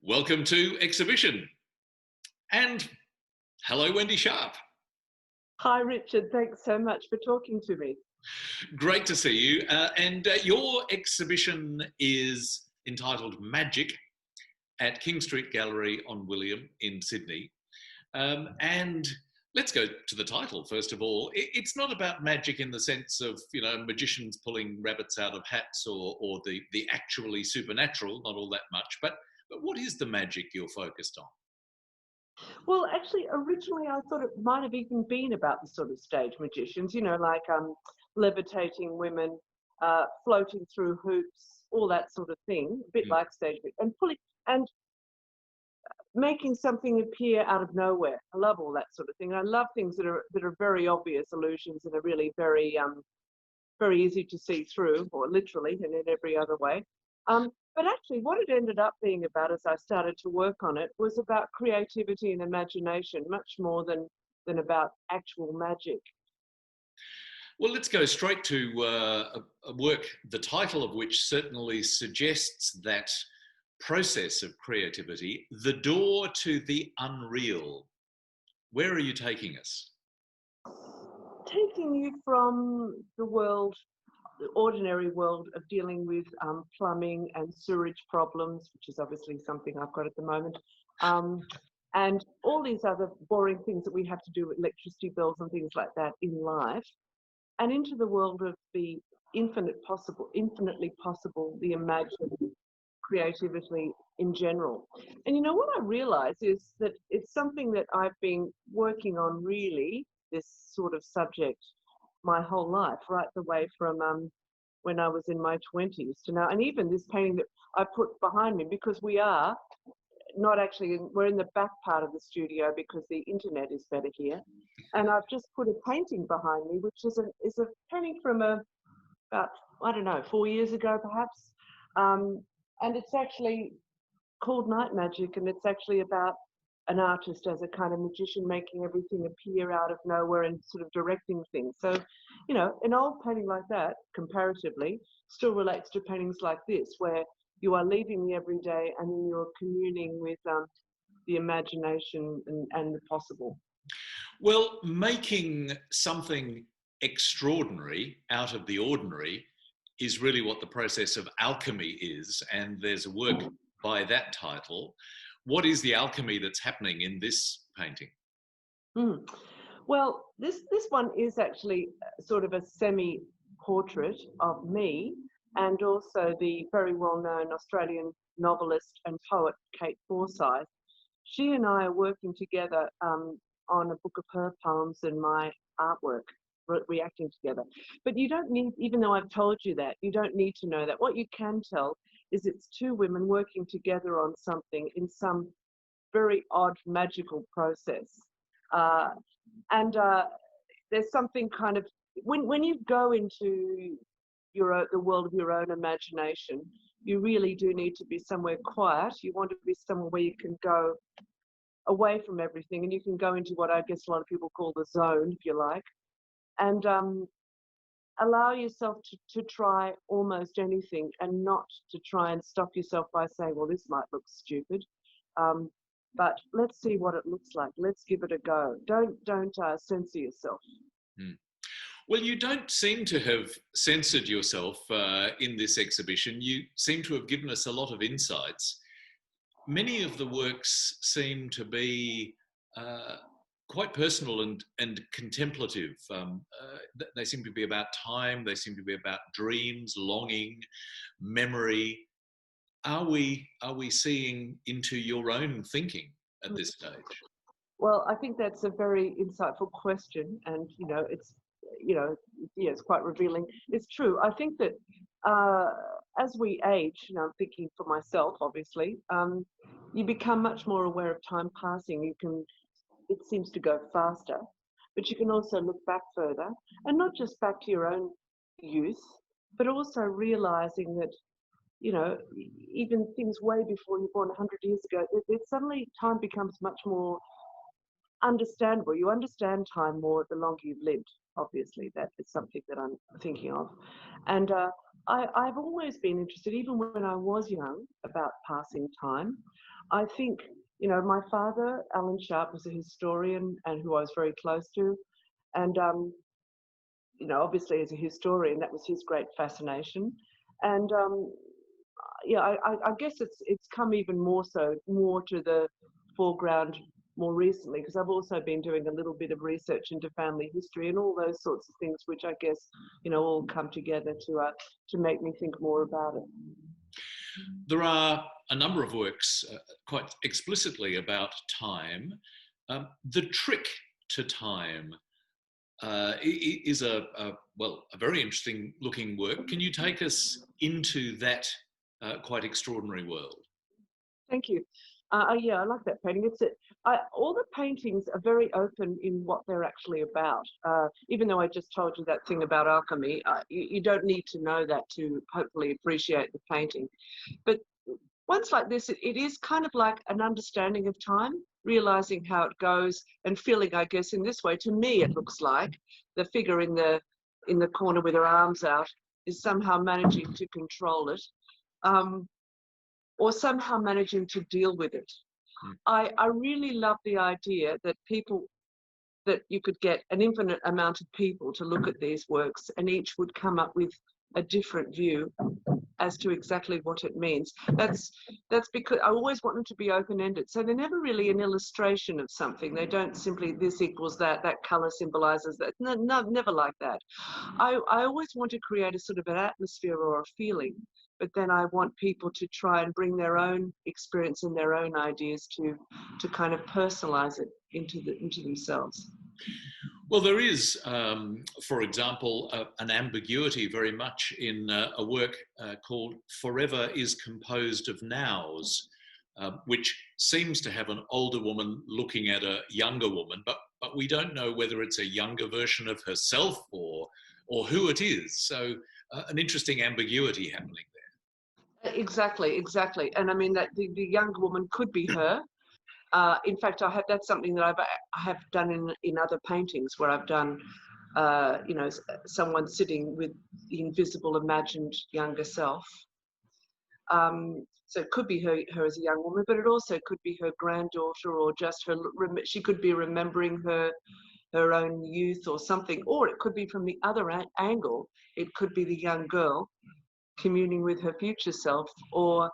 Welcome to Exhibition. And hello, Wendy Sharpe. Hi, Richard. Thanks so much for talking to me. Great to see you. Your exhibition is entitled Magic at King Street Gallery on William in Sydney. And let's go to the title, first of all. It's not about magic in the sense of, magicians pulling rabbits out of hats or the actually supernatural, not all that much. But what is the magic you're focused on? Well, actually, originally I thought it might have even been about the sort of stage magicians, like levitating women, floating through hoops, all that sort of thing, a bit like stage and pulling and making something appear out of nowhere. I love all that sort of thing. I love things that are very obvious illusions and are really very easy to see through, or literally and in every other way. But actually, what it ended up being about as I started to work on it was about creativity and imagination, much more than about actual magic. Well, let's go straight to a work, the title of which certainly suggests that process of creativity, The Door to the Unreal. Where are you taking us? Taking you from the ordinary world of dealing with plumbing and sewerage problems, which is obviously something I've got at the moment, and all these other boring things that we have to do with electricity bills and things like that in life, and into the world of the infinitely possible, the imagined, creativity in general. And what I realize is that it's something that I've been working on, really, this sort of subject, my whole life, right the way from when I was in my 20s to now. And even this painting that I put behind me, because we are not actually, we're in the back part of the studio because the internet is better here. And I've just put a painting behind me, which is a painting from about, I don't know, 4 years ago perhaps. And it's actually called Night Magic, and it's actually about an artist as a kind of magician making everything appear out of nowhere and sort of directing things. So, an old painting like that, comparatively, still relates to paintings like this, where you are leaving the everyday and then you're communing with the imagination and the possible. Well, making something extraordinary out of the ordinary is really what the process of alchemy is, and there's a work by that title. What is the alchemy that's happening in this painting? Well, this one is actually sort of a semi-portrait of me, and also the very well-known Australian novelist and poet Kate Forsyth. She and I are working together on a book of her poems and my artwork, reacting together. But you don't need, even though I've told you that, you don't need to know that. What you can tell is it's two women working together on something in some very odd magical process. There's something kind of, when you go into the world of your own imagination, you really do need to be somewhere quiet. You want to be somewhere where you can go away from everything, and you can go into what I guess a lot of people call the zone, if you like, and allow yourself to try almost anything, and not to try and stop yourself by saying, well, this might look stupid, but let's see what it looks like. Let's give it a go. Don't censor yourself. Well, you don't seem to have censored yourself in this exhibition. You seem to have given us a lot of insights. Many of the works seem to be quite personal and contemplative. They seem to be about time. They seem to be about dreams, longing, memory. Are we seeing into your own thinking at this stage? Well, I think that's a very insightful question, and it's quite revealing. It's true. I think that as we age, I'm thinking for myself, obviously, you become much more aware of time passing. It seems to go faster, but you can also look back further, and not just back to your own youth, but also realizing that, even things way before you're born, 100 years ago, suddenly time becomes much more understandable. You understand time more the longer you've lived. Obviously, that is something that I'm thinking of. And I've always been interested, even when I was young, about passing time. I think, you know, my father, Alan Sharpe, was a historian and who I was very close to. And, you know, obviously as a historian, that was his great fascination. And, yeah, I guess it's come even more to the foreground more recently, because I've also been doing a little bit of research into family history and all those sorts of things, which I guess, you know, all come together to make me think more about it. There are a number of works quite explicitly about time. The Trick to Time is a very interesting looking work. Can you take us into that quite extraordinary world? Thank you. Yeah, I like that painting. All the paintings are very open in what they're actually about. Even though I just told you that thing about alchemy, you don't need to know that to hopefully appreciate the painting. But ones like this, it is kind of like an understanding of time, realizing how it goes, and feeling, I guess, in this way. To me, it looks like the figure in the corner with her arms out is somehow managing to control it. Or somehow managing to deal with it. I really love the idea that that you could get an infinite amount of people to look at these works and each would come up with a different view as to exactly what it means. That's because I always want them to be open-ended. So they're never really an illustration of something. They don't simply, this equals that color symbolizes that. No, never like that. I always want to create a sort of an atmosphere or a feeling, but then I want people to try and bring their own experience and their own ideas to kind of personalize it into themselves. Well, there is, for example, an ambiguity very much in a work called Forever is Composed of Nows, which seems to have an older woman looking at a younger woman, but we don't know whether it's a younger version of herself or who it is. So an interesting ambiguity happening there. Exactly. And I mean that the younger woman could be her. In fact, that's something that I have done in other paintings where I've done, you know, someone sitting with the invisible imagined younger self. So it could be her as a young woman, but it also could be her granddaughter, or just her. She could be remembering her own youth or something, or it could be from the other angle. It could be the young girl communing with her future self, or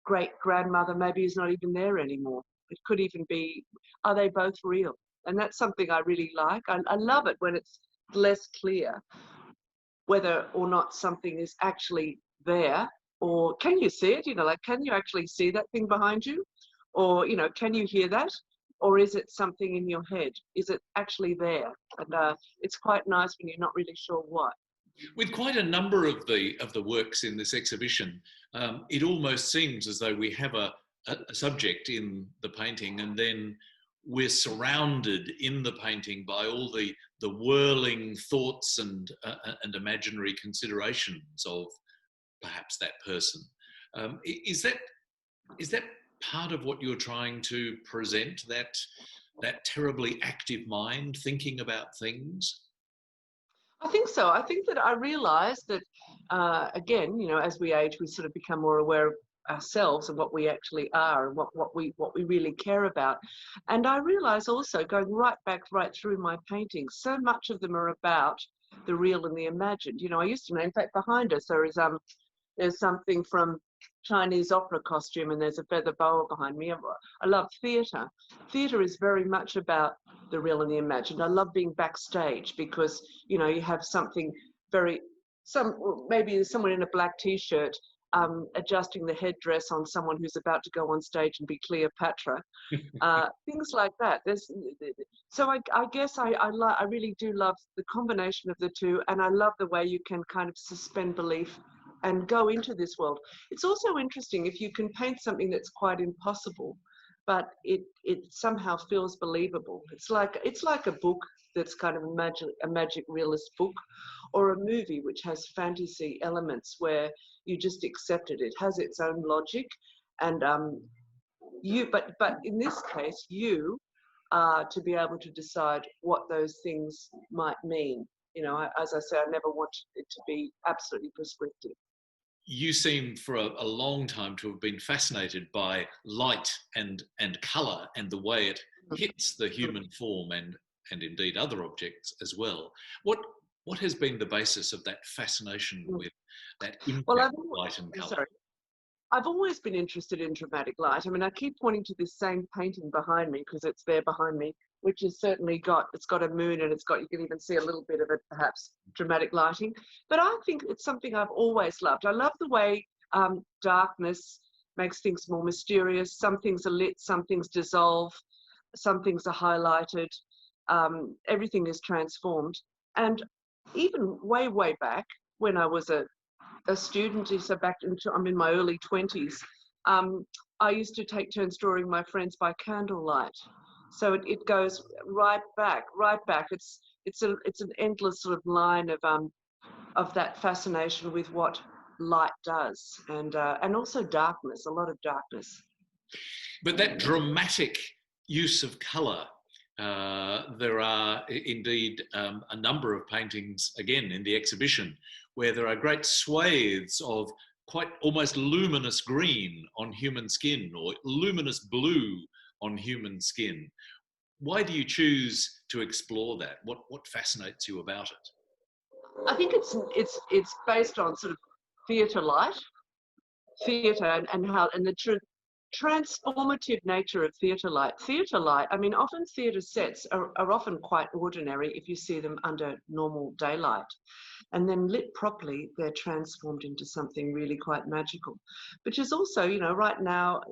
great grandmother maybe is not even there anymore. It could even be, are they both real? And that's something I really like. I love it when it's less clear whether or not something is actually there, or can you see it? You know, like, can you actually see that thing behind you? Or, you know, can you hear that? Or is it something in your head? Is it actually there? And it's quite nice when you're not really sure what. With quite a number of the works in this exhibition, it almost seems as though we have a subject in the painting, and then we're surrounded in the painting by all the whirling thoughts and imaginary considerations of perhaps that person. Is that part of what you're trying to present? That terribly active mind thinking about things? I think so. I think that I realised that, again, you know, as we age, we sort of become more aware of ourselves and what we actually are and what we really care about. And I realise also, going right through my paintings, so much of them are about the real and the imagined. You know, I used to know, in fact, behind us there's something from Chinese opera costume, and there's a feather boa behind me. I love theatre. Theatre is very much about the real and the imagined. I love being backstage because, you know, you have something maybe someone in a black t-shirt adjusting the headdress on someone who's about to go on stage and be Cleopatra. Things like that. So I guess I really do love the combination of the two, and I love the way you can kind of suspend belief and go into this world. It's also interesting if you can paint something that's quite impossible, but it somehow feels believable. It's like a book that's kind of a magic realist book, or a movie which has fantasy elements where you just accept it. It has its own logic, and but in this case, you are to be able to decide what those things might mean. As I say, I never wanted it to be absolutely prescriptive. You seem for a long time to have been fascinated by light and colour and the way it hits the human form and indeed other objects as well. What has been the basis of that fascination with that impact Well, of light and colour? sorry. I've always been interested in dramatic light. I mean, I keep pointing to this same painting behind me because it's there behind me, which has certainly got a moon, and you can even see a little bit of it, perhaps dramatic lighting. But I think it's something I've always loved. I love the way darkness makes things more mysterious. Some things are lit, some things dissolve, some things are highlighted. Everything is transformed. And even way, way back when I was a student, so I'm in my early 20s, I used to take turns drawing my friends by candlelight. So it goes right back. It's an endless sort of line of that fascination with what light does, and also darkness, a lot of darkness. But that dramatic use of colour, there are indeed a number of paintings, again, in the exhibition, where there are great swathes of quite almost luminous green on human skin or luminous blue on human skin. Why do you choose to explore that? What fascinates you about it? I think it's based on sort of theatre light, and how, and the transformative nature of theatre light. Theatre light, I mean, often theatre sets are often quite ordinary if you see them under normal daylight. And then lit properly, they're transformed into something really quite magical. Which is also, right now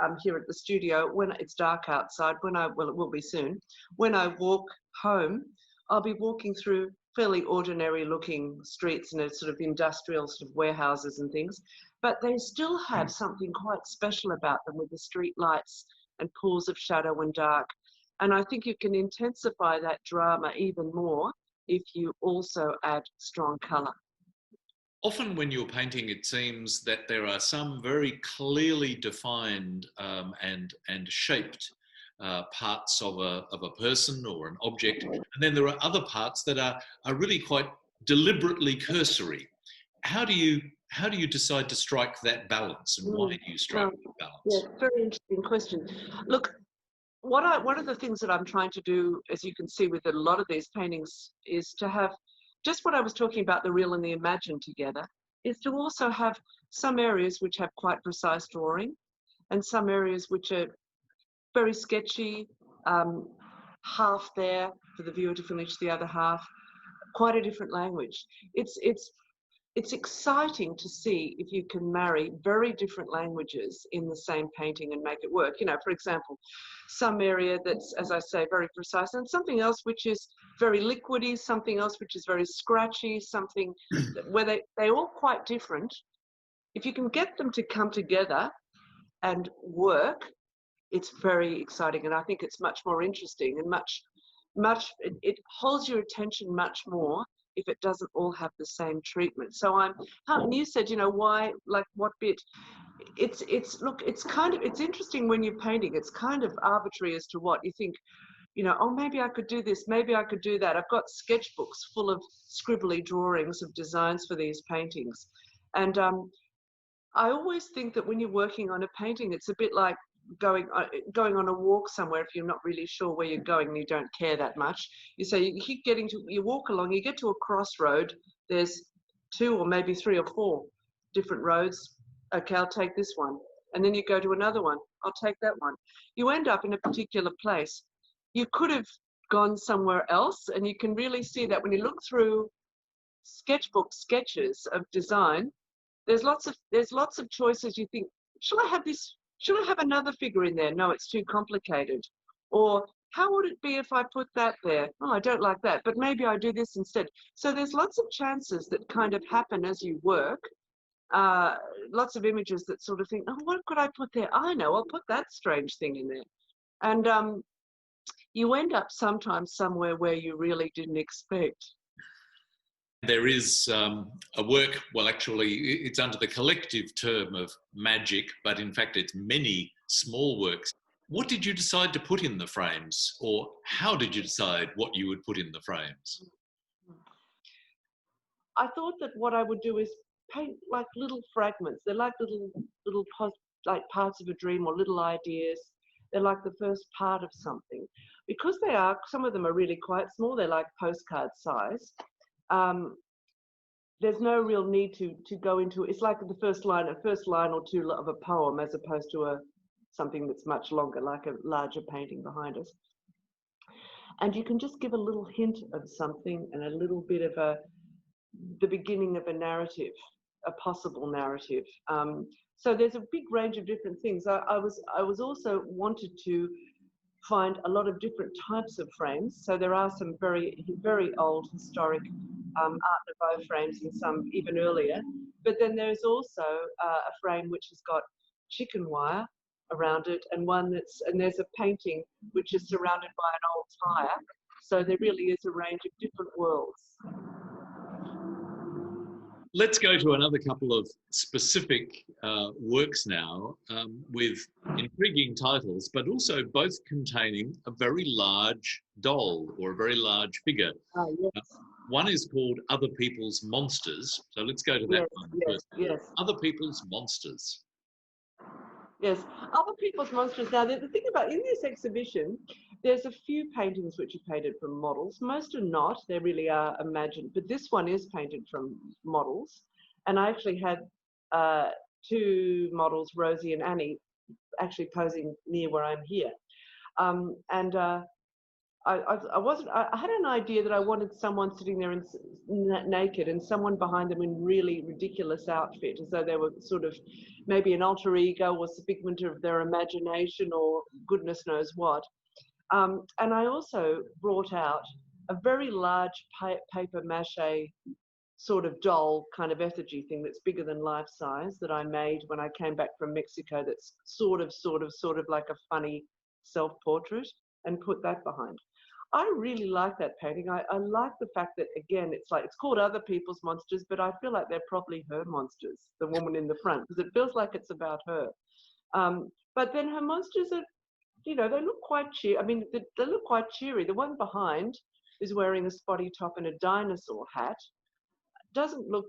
I'm here at the studio, when it's dark outside, it will be soon, when I walk home, I'll be walking through fairly ordinary looking streets and sort of industrial sort of warehouses and things, but they still have something quite special about them with the street lights and pools of shadow and dark. And I think you can intensify that drama even more if you also add strong colour. Often when you're painting, it seems that there are some very clearly defined and shaped parts of a person or an object, and then there are other parts that are really quite deliberately cursory. How do you decide to strike that balance, and why do you strike that balance? Yeah, very interesting question. Look, one of the things that I'm trying to do, as you can see with a lot of these paintings, is to have just what I was talking about, the real and the imagined together, is to also have some areas which have quite precise drawing and some areas which are very sketchy, half there for the viewer to finish the other half, quite a different language. It's exciting to see if you can marry very different languages in the same painting and make it work. For example, some area that's, as I say, very precise, and something else which is very liquidy, something else which is very scratchy, something where they're all quite different. If you can get them to come together and work, it's very exciting, and I think it's much more interesting and it holds your attention much more if it doesn't all have the same treatment. So and you said, why, like what bit? It's interesting when you're painting. It's kind of arbitrary as to what you think. Oh, maybe I could do this, maybe I could do that. I've got sketchbooks full of scribbly drawings of designs for these paintings, and I always think that when you're working on a painting, it's a bit like going on a walk somewhere. If you're not really sure where you're going and you don't care that much, you walk along, you get to a crossroad, there's 2 or maybe 3 or 4 different roads. Okay, I'll take this one. And then you go to another one, I'll take that one. You end up in a particular place. You could have gone somewhere else, and you can really see that when you look through sketchbook sketches of design, there's lots of choices. You think, shall I have this? Should I have another figure in there? No, it's too complicated. Or how would it be if I put that there? Oh, I don't like that, but maybe I do this instead. So there's lots of chances that kind of happen as you work. Lots of images that sort of think, oh, what could I put there? I know, I'll put that strange thing in there. And you end up sometimes somewhere where you really didn't expect. There is a work, well, actually, it's under the collective term of magic, but in fact, it's many small works. What did you decide to put in the frames, or how did you decide what you would put in the frames? I thought that what I would do is paint like little fragments. They're like like parts of a dream or little ideas. They're like the first part of something. Because they are, some of them are really quite small. They're like postcard size. There's no real need to go into, it's like the first line or two of a poem, as opposed to something that's much longer, like a larger painting behind us. And you can just give a little hint of something and a little bit of the beginning of a narrative, a possible narrative. So there's a big range of different things. I was also wanted to find a lot of different types of frames. So there are some very, very old historic Art Nouveau frames and some even earlier. But then there's also a frame which has got chicken wire around it, and there's a painting which is surrounded by an old tire. So there really is a range of different worlds. Let's go to another couple of specific works now with intriguing titles, but also both containing a very large doll or a very large figure. Yes. One is called Other People's Monsters. So let's go to that one first. Yes. Other People's Monsters. Yes, Other People's Monsters. Now, the thing about, in this exhibition, there's a few paintings which are painted from models. Most are not. They really are imagined. But this one is painted from models. And I actually had two models, Rosie and Annie, actually posing near where I'm here. I had an idea that I wanted someone sitting there naked and someone behind them in really ridiculous outfit, as though they were sort of maybe an alter ego or a figment of their imagination or goodness knows what. And I also brought out a very large paper mache sort of doll kind of effigy thing that's bigger than life size that I made when I came back from Mexico, that's sort of like a funny self-portrait, and put that behind. I really like that painting. I like the fact that, again, it's called Other People's Monsters, but I feel like they're probably her monsters, the woman in the front, because it feels like it's about her. But then her monsters are, they look quite cheery. I mean, they look quite cheery. The one behind is wearing a spotty top and a dinosaur hat. Doesn't look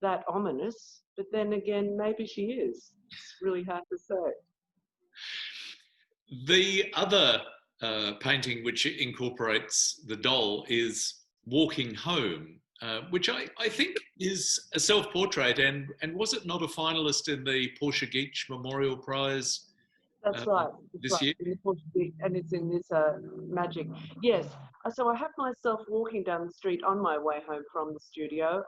that ominous, but then again, maybe she is. It's really hard to say. The other painting which incorporates the doll is Walking Home, which I think is a self-portrait, and was it not a finalist in the Portia Geach Memorial Prize? That's right. This year? And it's in this Magic. Yes. So I have myself walking down the street on my way home from the studio.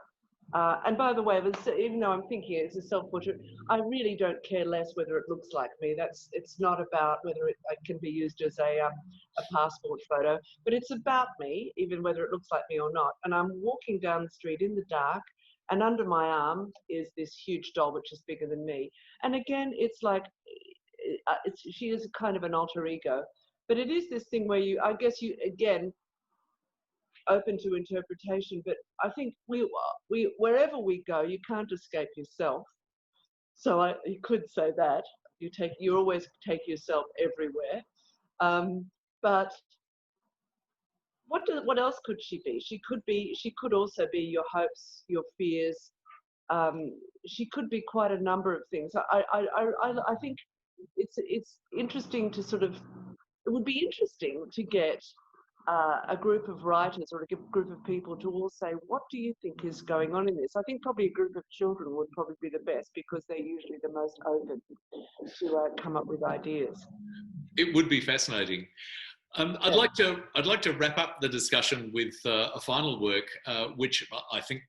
And by the way, even though I'm thinking it's a self-portrait, I really don't care less whether it looks like me. It's not about whether it can be used as a passport photo, but it's about me, even whether it looks like me or not. And I'm walking down the street in the dark, and under my arm is this huge doll, which is bigger than me. And again, it's like, she is kind of an alter ego, but it is this thing where I guess you, again, open to interpretation, but I think we wherever we go, you can't escape yourself. So you could say that you always take yourself everywhere. But what else could she be? She could also be your hopes, your fears. She could be quite a number of things. I think it's interesting to sort of. It would be interesting to get a group of writers or a group of people to all say, what do you think is going on in this? I think probably a group of children would probably be the best, because they're usually the most open to come up with ideas. It would be fascinating. I'd like to wrap up the discussion with a final work, which I think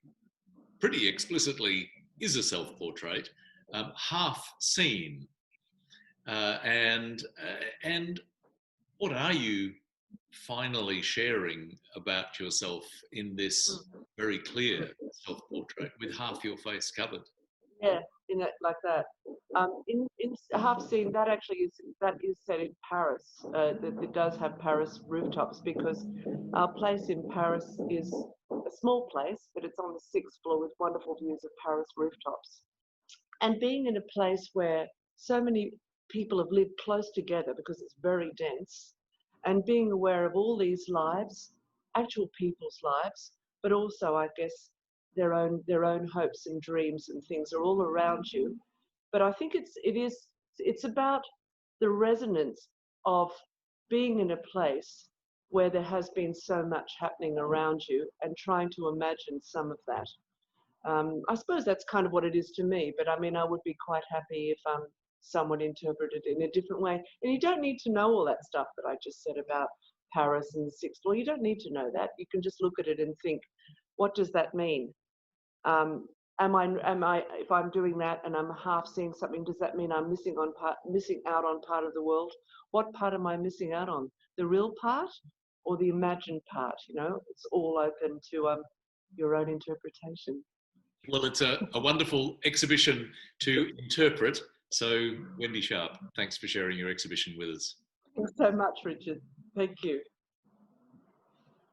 pretty explicitly is a self-portrait, Half Seen. And what are you finally sharing about yourself in this very clear self-portrait with half your face covered? Yeah, like that. In Half Seen, that is set in Paris. It does have Paris rooftops, because our place in Paris is a small place, but it's on the 6th floor with wonderful views of Paris rooftops. And being in a place where so many people have lived close together because it's very dense, and being aware of all these lives, actual people's lives, but also, I guess, their own hopes and dreams and things are all around you. But I think it's about the resonance of being in a place where there has been so much happening around you and trying to imagine some of that. I suppose that's kind of what it is to me, but I mean, I would be quite happy if someone interpreted it in a different way. And you don't need to know all that stuff that I just said about Paris and the sixth floor. You don't need to know that. You can just look at it and think, what does that mean? Am I, if I'm doing that and I'm half seeing something, does that mean I'm missing out on part of the world? What part am I missing out on? The real part or the imagined part? You know, it's all open to your own interpretation. Well, it's a wonderful exhibition to interpret. So, Wendy Sharpe, thanks for sharing your exhibition with us. Thanks so much, Richard. Thank you.